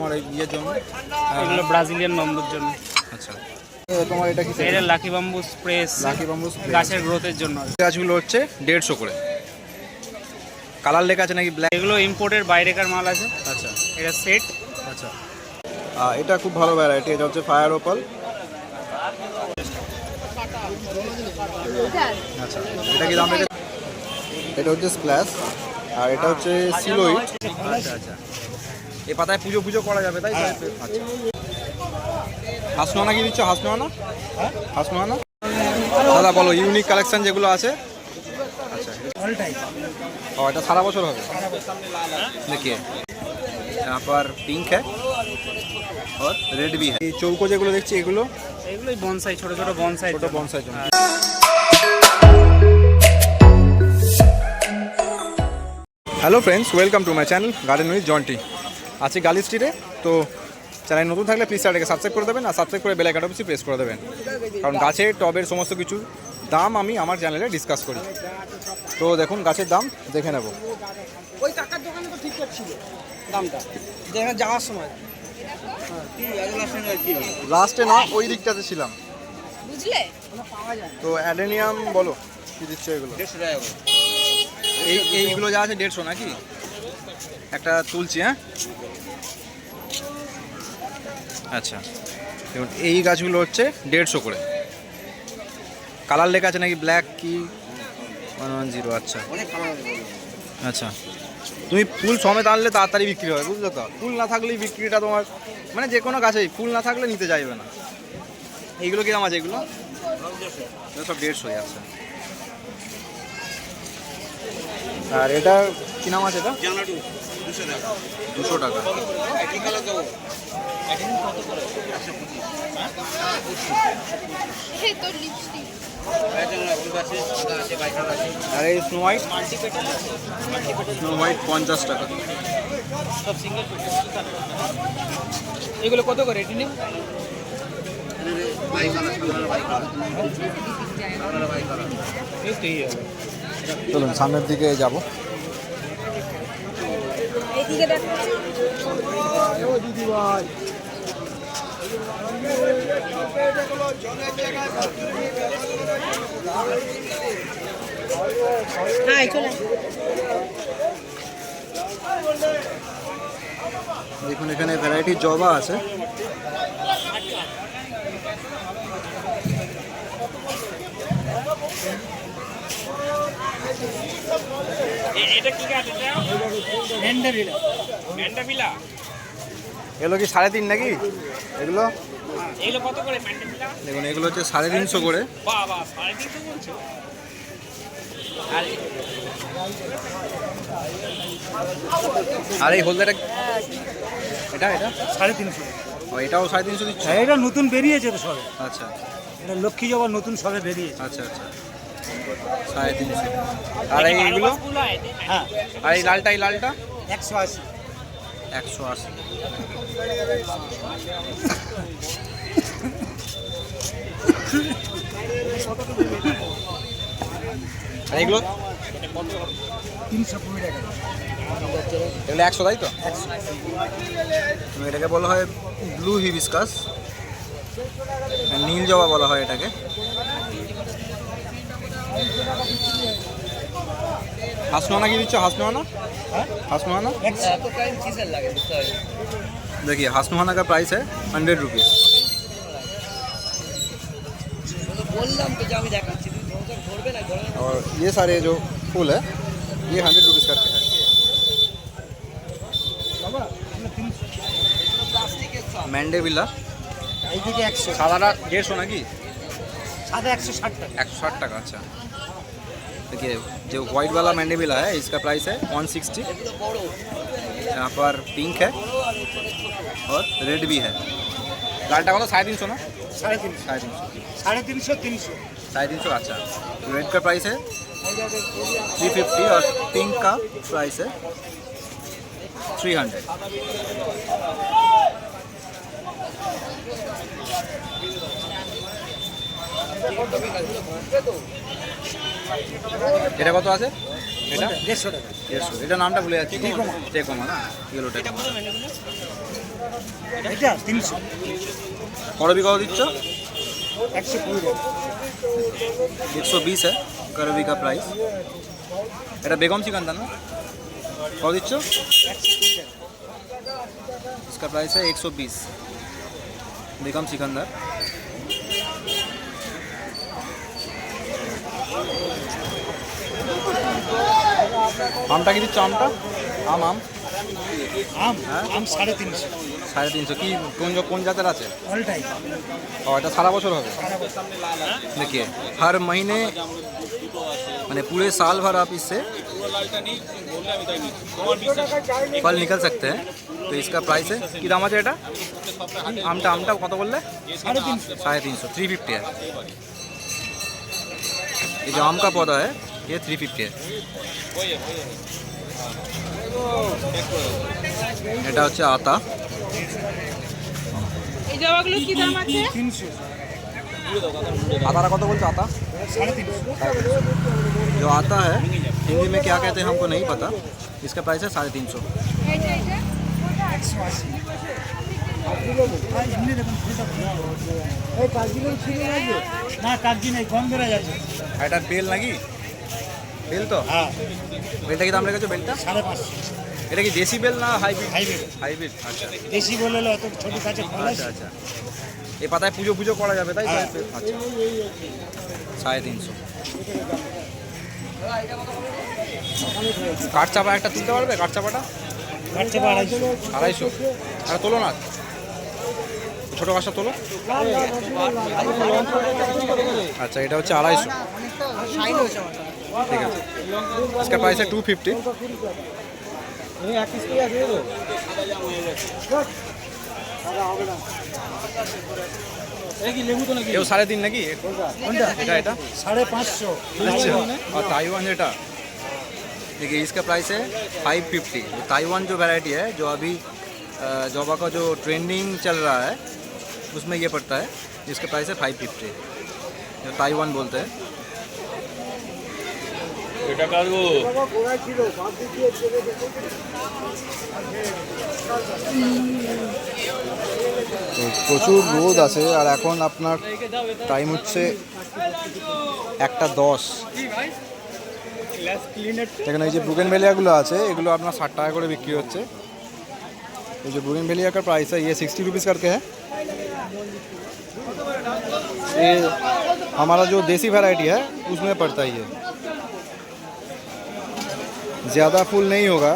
তোমার এই ইয়ের জন্য, এগুলো ব্রাজিলিয়ান বাম্বুর জন্য। আচ্ছা, তোমার এটা কি? এটা লাকি বাম্বু স্প্রেস, লাকি বাম্বু গাছের গ্রোথের জন্য। গাছগুলো হচ্ছে 150 করে। কালার লেখা আছে নাকি ব্ল্যাক? এগুলো ইম্পোর্টের বাইরেকার মাল আছে। আচ্ছা এটা সেট। আচ্ছা, এটা খুব ভালো ভ্যারাইটি। এটা হচ্ছে ফায়ার ওপাল। আচ্ছা, এটা কি দাম রেখে? এটা হচ্ছে স্প্ল্যাশ, আর এটা হচ্ছে সিলোইড। আচ্ছা আচ্ছা, এই পাতায় পুজো পুজো করা যাবে তাই তো? আচ্ছা, হাসনোয়ানা কি দিচ্ছ? হাসনোয়ানা, হাসনোয়ানা দাদা বলো, ইউনিক কালেকশন যেগুলো আছে। আচ্ছা, ও এটা সারা বছর হবে। देखिए यहाँ पर पिंक है और रेड भी है। এই চৌকো যেগুলো দেখছি এগুলো এগুলোই বনসাই, ছোট ছোট বনসাই, ছোট বনসাই জন্য। Hello friends, welcome to my channel garden with Jonty. আছি গালি স্ট্রিটে। তো চ্যানেল নতুন থাকলে প্লিজ চ্যানেলটাকে সাবস্ক্রাইব করে দেবেন, আর সাবস্ক্রাইব করে বেল আইকনটা প্রেস করে দেবেন, কারণ গাছের টবের সমস্ত কিছু দাম আমি আমার চ্যানেলে ডিসকাস করি। তো দেখুন গাছের দাম দেখে নেব। ওই কাকার দোকানে তো ঠিক ছিল দামটা, যেখানে যাওয়ার সময় লাস্টে না ওই দিকটাতে ছিলাম, বুঝলে? তো অ্যাডেনিয়াম বলো কি দিচ্ছ এগুলো? 150 টাকা করে। এইগুলো যা আছে 150 নাকি? একটা তুলছি। হ্যাঁ আচ্ছা, দেখুন এই গাছগুলো হচ্ছে 150 করে। কালার লেখা আছে নাকি ব্ল্যাক কি 110? আচ্ছা অনেক কালার। আচ্ছা, তুমি ফুল সমেত আনলে তাড়াতাড়ি বিক্রি হবে, বুঝলো তো? ফুল না থাকলেই বিক্রিটা তোমার, মানে যে কোনো গাছেই ফুল না থাকলে নিতে চাইবে না। এইগুলো কি দাম আছে? এগুলো সব 150। আচ্ছা, আর এটা কি নাম আছে? এটা 200 টাকা। তোর লিপস্টিক আর এই স্নো হোয়াইট, স্নো হোয়াইট 50 টাকা। এগুলো কত করে এটি নেই? চলুন সামনের দিকে যাব। এইদিকে দেখো। হ্যাঁ চলে দেখুন এখানে ভ্যারাইটি জবা আছে। এটা কি গাছ? এটা ম্যান্ডাভিলা। ম্যান্ডাভিলা এগুলো কি 3.5 নাকি? এগুলো এগুলো কত করে ম্যান্ডাভিলা? দেখুন এগুলো হচ্ছে 350 করে। বাবা 350 বলছো? আর এই হলদেটা এটা 350। ও এটাও 350 দিচ্ছে? হ্যাঁ, এটা নতুন বেরিয়েছে তো সবে। আচ্ছা এটা লক্ষ্মী জবা নতুন সবে বেরিয়েছে। আচ্ছা আচ্ছা, 350। আর এইগুলো? হ্যাঁ, আর এই লালটা, এই লালটা 180। 180। আর এগুলো 320 টাকা। এগুলো 100 তাই তো? এটাকে বলা হয় ব্লু হিবিস্কাস, নীল জবা বলা হয় এটাকে। হাসনোয়ানা কি দিচ্ছ? হাসনোয়ানা, হাসনোয়ানা এত টাইম কিসের লাগে বুঝতে হবে। देखिए हासनुहाना का प्राइस है 100 रुपीज़। বললাম তো যে আমি দেখাচ্ছি, তুমি ধরবে না ধরবে না। और ये सारे जो फूल है ये 100 रुपीज़ करके है। मैंडेविला এইদিকে 100, सादाना 150 ना कि? সাদা 160 টাকা। 160 টাকা। अच्छा, देखिए जो वाइट वाला मैंडेविला है इसका प्राइस है 160। यहाँ पर पिंक है और रेड भी है। लालटा वाला 350 ना? 350, 350, 350, 350। अच्छा, रेड का प्राइस है 350 और पिंक का प्राइस है 300। এটা কত আছে? এটা 150 টাকা। 150। এটা নামটা ভুলে যাচ্ছি। টেকোমা না? Yellow tecoma. এটা 300 করবি কত দিচ্ছ? 120 টাকা। 120 है करवी का प्राइस। এটা বেগম চিকেন না? কত দিচ্ছ? 120 টাকা। इसका प्राइस है 120 बेगम सिकंदर। আমটা কি দিচ্ছ? আমটা আম আম আম হ্যাঁ? আম 350 350 কি কোন জাতের আছে? All time. और এটা सारा बছর হবে। देखिए हर महीने मैंने पूरे साल भर आप इससे फल निकल सकते हैं। तो इसका प्राइस है कि दाम আছে এটা? আমটা কত বললে? 350 350 350 है। ये जो आम का पौधा है ये 350 है। এটা হচ্ছে আতা। এই জবাগুলো কি দাম আছে? 300 আতারা কত বলছো? আতা 350 जो आता है हिंदी में क्या कहते हैं हमको नहीं पता। इसका प्राइस है 350। এইটা এইটা 180 এমনি দেখুন ফুলটা এই কাগজিগুলো ছিল না কাগজি নাই কম করে যাচ্ছে। এটা বেল নাকি? বেল তো? হ্যাঁ বেলটা কি দাম রেখেছো? বেলটা 550 এটা কি দেশি বেল না হাইব্রিড? হাইব্রিড হাইব্রিড আচ্ছা দেশি বলে অত ছোট কাছে ফল আচ্ছা আছে। আচ্ছা। এই পাতায় পুজো পুজো করা যাবে তাই তো? হ্যাঁ। আচ্ছা 350। কাঠ চাপা একটা তুলতে পারবে? কাঠ চাপাটা বাচ্চা 250 250। আর তোলো না, ছোটো গাছটা তোলো। আচ্ছা এটা হচ্ছে 250। ঠিক আছে। इसका प्राइस है 250। এও 3.5 নাকি? এটা এটা 550 अच्छा। और ताइवान এটা देखिए इसका प्राइस है 550। ताइवान जो वैरायटी है जो अभी जोबा का जो ट्रेंडिंग चल रहा है उसमें ये पड़ता है। इसका प्राइस है 550 जो ताइवान बोलते हैं। তো প্রচুর রোদ আছে আর এখন আপনার টাইম হচ্ছে 1:10। এখানে এই যে বুগেনভেলিয়াগুলো আছে এগুলো আপনার 60 টাকা করে বিক্রি হচ্ছে। ये जो बुगेनवेलिया का प्राइस है ये 60 रुपीज़ करके है। ये हमारा जो देसी वैरायटी है उसमें पड़ता ही है। ज़्यादा फूल नहीं होगा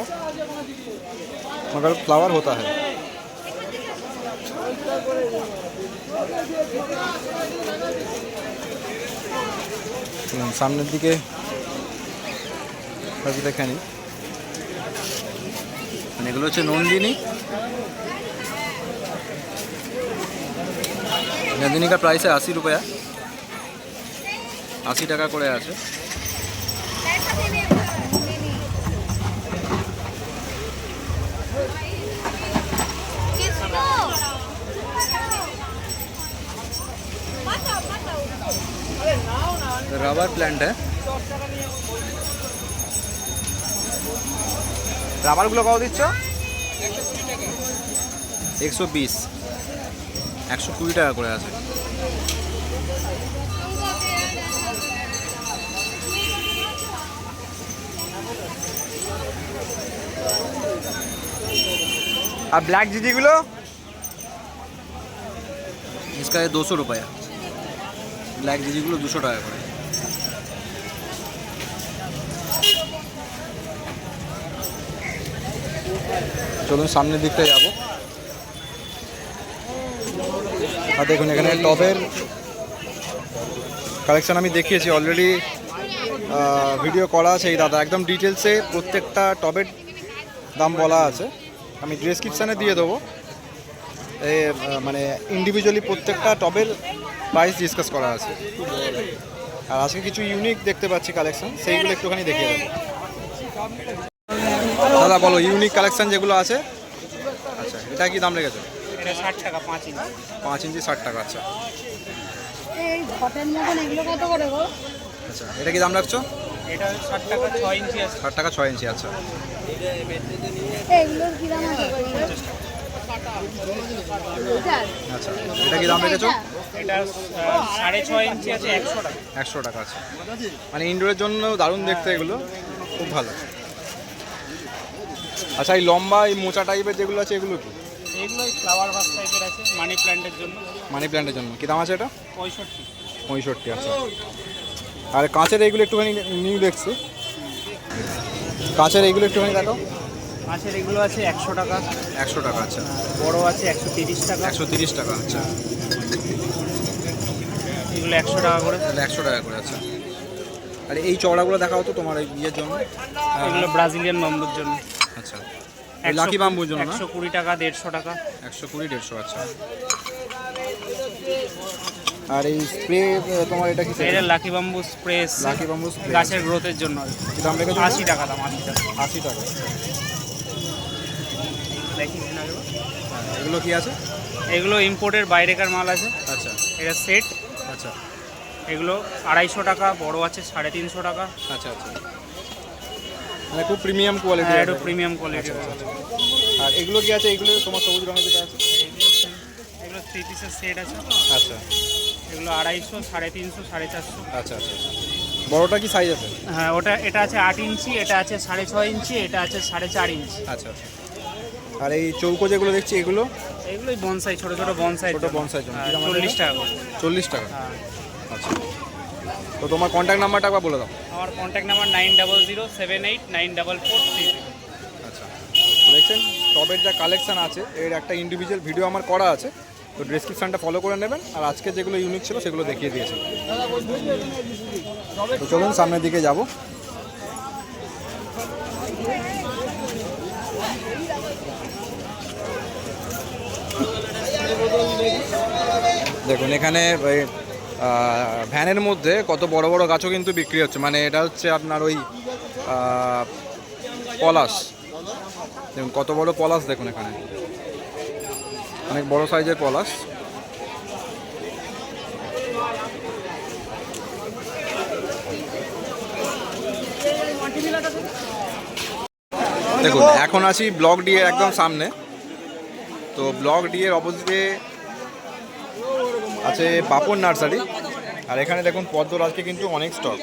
मगर फ्लावर होता है। सामने दिखे देखा नहीं এগুলো হচ্ছে নন্দিনী। নন্দিনী का प्राइस है 80 रुपया। 80 টাকা করে আছে। रबर प्लांट है। রাবারগুলো কত দিচ্ছ? 120। 120 টাকা করে আছে। আর ব্ল্যাক জিজিগুলো? इसका है 200 रुपया। ব্ল্যাক জিজিগুলো 200 টাকা করে। চলুন সামনের দিকটা যাব। আর দেখুন এখানে টবের কালেকশন আমি দেখিয়েছি অলরেডি, ভিডিও করা আছে। এই দাদা একদম ডিটেলসে প্রত্যেকটা টবের দাম বলা আছে, আমি ডেসক্রিপশানে দিয়ে দেবো। মানে ইন্ডিভিজুয়ালি প্রত্যেকটা টবের প্রাইস ডিসকাস করা আছে। আর আজকে কিছু ইউনিক দেখতে পাচ্ছি কালেকশন, সেইগুলো একটুখানি দেখিয়ে দেবো। দাদা বলো ইউনিক কালেকশন যেগুলো আছে। আচ্ছা এটা কি দাম রেখেছো? এটা 60 টাকা 5 ইঞ্চি। 5 ইঞ্চি 60 টাকা। আচ্ছা এই ঘটের মতন এগুলো কত করে গো? আচ্ছা এটা কি দাম রাখছো? এটা 60 টাকা 6 ইঞ্চি আছে। 60 টাকা 6 ইঞ্চি। আচ্ছা এগুলোর কি দাম আছে? আচ্ছা, এটা কি দাম রেখেছো? এটা 6.5 ইঞ্চি আছে 100 টাকা। 100 টাকা আছে, মানে ইনডোরের জন্য দারুণ দেখতে, এগুলো খুব ভালো। আচ্ছা, এই লম্বা এই মোচা টাইপের যেগুলো আছে এগুলো কি? এগুলো ফ্লাওয়ার ভাস টাইপের আছে মানি প্ল্যান্টের জন্য। মানি প্ল্যান্টের জন্য কি দাম আছে এটা? 65। 65, আচ্ছা। আর কাঁচের এইগুলো একটুখানি নিউ দেখছি, কাঁচের এইগুলো একটুখানি দেখো। মাছের এগুলো আছে 100 টাকা। 100 টাকা, আচ্ছা। বড় আছে 130 টাকা। 130 টাকা, আচ্ছা। এগুলো 100 টাকা করে। তাহলে 100 টাকা করে, আচ্ছা। আর এই চওড়াগুলো দেখাও তো তোমার এই ইয়ের জন্য। এগুলো ব্রাজিলিয়ান বাম্বুর জন্য। আচ্ছা, লাকি বাম্বুর জন্য না? 120 টাকা, 150 টাকা। 120, 150, আচ্ছা। আর এই স্প্রে তোমার এটা কি? এটা lucky bamboo spray. Lucky bamboo spray গাছের গ্রোথের জন্য। কি দাম রেখেছো? 80 টাকা দাম। 80 টাকা। 80 টাকা, দেখিস না এগুলো? এগুলো কি আছে? এগুলো ইম্পোর্টের বাইরেকার মাল আছে। আচ্ছা, এটা সেট। আচ্ছা, এগুলো 250 টাকা, বড় আছে 350 টাকা। আচ্ছা, আচ্ছা। মানে খুব প্রিমিয়াম কোয়ালিটি। হ্যাঁ, একটু প্রিমিয়াম কোয়ালিটি। আর এগুলো কি আছে? এগুলো তোমার সবুজ রঙের যেটা আছে? এগুলো 3 পিসের সেট আছে। আচ্ছা, এগুলো 250, 350, 450। আচ্ছা, আচ্ছা। বড়টা কি সাইজ আছে? হ্যাঁ, এটা আছে 8 ইঞ্চি, এটা আছে 6.5 ইঞ্চি, এটা আছে 4.5 ইঞ্চি। আচ্ছা, আচ্ছা। আর এই চৌকো যেগুলো দেখছি এগুলো? এগুলোই বনসাই, ছোট ছোট বনসাই। ছোট বনসাই জন্য কি দাম আছে? 40 টাকা করে। 40 টাকা, হ্যাঁ। আচ্ছা। তো তোমার কন্ট্যাক্ট নাম্বারটা একবার বলে দাও। আমার কন্ট্যাক্ট নাম্বার 9007894433। আচ্ছা, তো দেখছেন টবের যা কালেকশান আছে এর একটা ইন্ডিভিজুয়াল ভিডিও আমার করা আছে, তো ডেসক্রিপশানটা ফলো করে নেবেন। আর আজকে যেগুলো ইউনিক ছিল সেগুলো দেখিয়ে দিয়েছে। তো চলুন সামনের দিকে যাব। দেখুন এখানে ভ্যানের মধ্যে কত বড় বড় গাছও কিন্তু বিক্রি হচ্ছে। মানে এটা হচ্ছে আপনার ওই পলাশ, দেখুন কত বড় পলাশ, দেখুন এখানে অনেক বড় সাইজের পলাশ। দেখুন এখন আছি ব্লক ডি এর একদম সামনে। তো ব্লক ডি এর অপোজিটে আছে বাপন নার্সারি। আর এখানে দেখুন পদ্মর আজকে কিন্তু অনেক স্টক।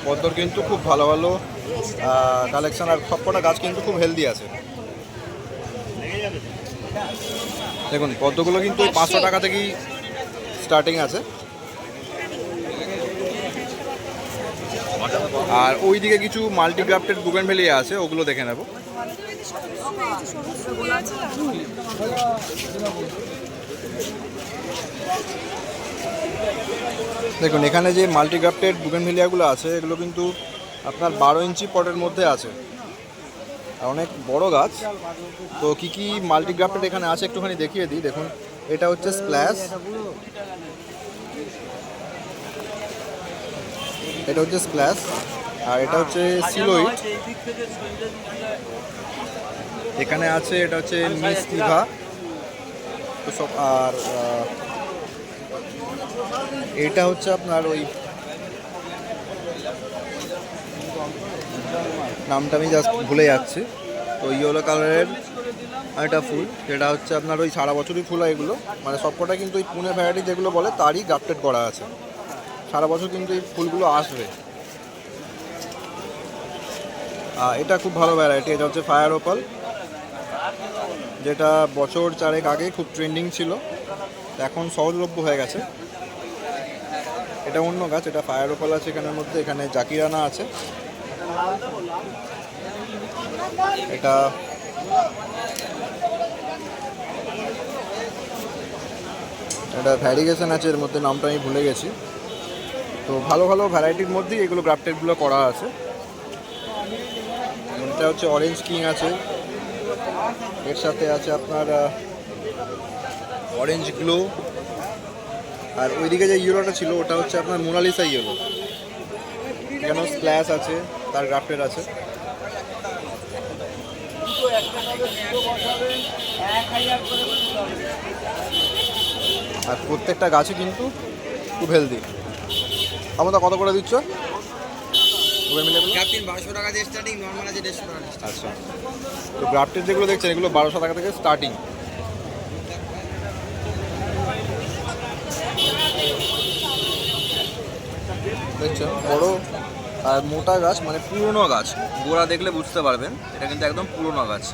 পদ্মর কিন্তু খুব ভালো ভালো কালেকশন, আর সবকটা গাছ কিন্তু খুব হেলদি আছে। দেখুন পদ্মগুলো কিন্তু 500 টাকা থেকেই স্টার্টিং আছে। আর ওই দিকে কিছু মাল্টিগ্রাফটেড বুগেনভেলিয়া আছে, ওগুলো দেখে নেব। দেখুন এখানে যে মাল্টিগ্রাফটেড বুগেনভেলিয়াগুলো আছে এগুলো কিন্তু আপনার 12 ইঞ্চি পটের মধ্যে আছে, আর অনেক বড় গাছ। তো কি কি মাল্টিগ্রাফটেড এখানে আছে একটুখানি দেখিয়ে দিই। দেখুন এটা হচ্ছে স্প্ল্যাশ, এটা হচ্ছে স্প্ল্যাশ, আর এটা হচ্ছে সিলোইড। এখানে আছে এটা হচ্ছে মিস ইভা। তো সব, আর এটা হচ্ছে আপনার ওই নামটা আমি জাস্ট ভুলে যাচ্ছি। তো ইয়েলো কালারের একটা ফুল, যেটা হচ্ছে আপনার ওই সারা বছরই ফুল হয় এগুলো। মানে সবকটা কিন্তু ওই পুনে ভ্যারাইটি যেগুলো বলে তারই গ্রাফটেড করা আছে, সারা বছর কিন্তু এই ফুলগুলো আসবে। এটা খুব ভালো ভ্যারাইটি, এটা হচ্ছে ফায়ার ওপাল, যেটা বছর 4 আগে খুব ট্রেন্ডিং ছিল, এখন সহজলভ্য হয়ে গেছে। এটা অন্য গাছ, এটা ফায়ার ওপাল আছে এখানের মধ্যে। এখানে জাকিরানা আছে, এটা ভ্যারিগেশন আছে এর মধ্যে, নামটা আমি ভুলে গেছি। তো ভালো ভালো ভ্যারাইটির মধ্যেই এগুলো গ্রাফটেডগুলো করা আছে। এটা হচ্ছে অরেঞ্জ কিং আছে, এর সাথে আছে আপনার অরেঞ্জ গ্লো। আর ওইদিকে যে ইয়েলোটা ছিল ওটা হচ্ছে আপনার মোনালিসা ইয়েলো। এখানেও স্প্ল্যাশ আছে, তার গ্রাফটেড আছে। আর প্রত্যেকটা গাছই কিন্তু খুব হেলদি। আমাদের কত করে দিচ্ছ? ক্যাপ্টেন 1200 টাকা দিয়ে স্টার্টিং, নর্মাল আছে 150 টাকা। আচ্ছা, তো গ্রাফটেড যেগুলো দেখছেন এগুলো 1200 টাকা থেকে স্টার্টিং। দেখছেন বড় আর মোটা গাছ, মানে পুরনো গাছ, গোড়া দেখলে বুঝতে পারবেন এটা কিন্তু একদম পুরনো গাছ।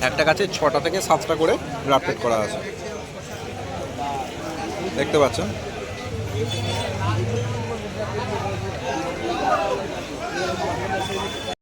একটা গাছে 6টা থেকে 7টা করে গ্রাফটেড করা আছে, দেখতে পাচ্ছেন।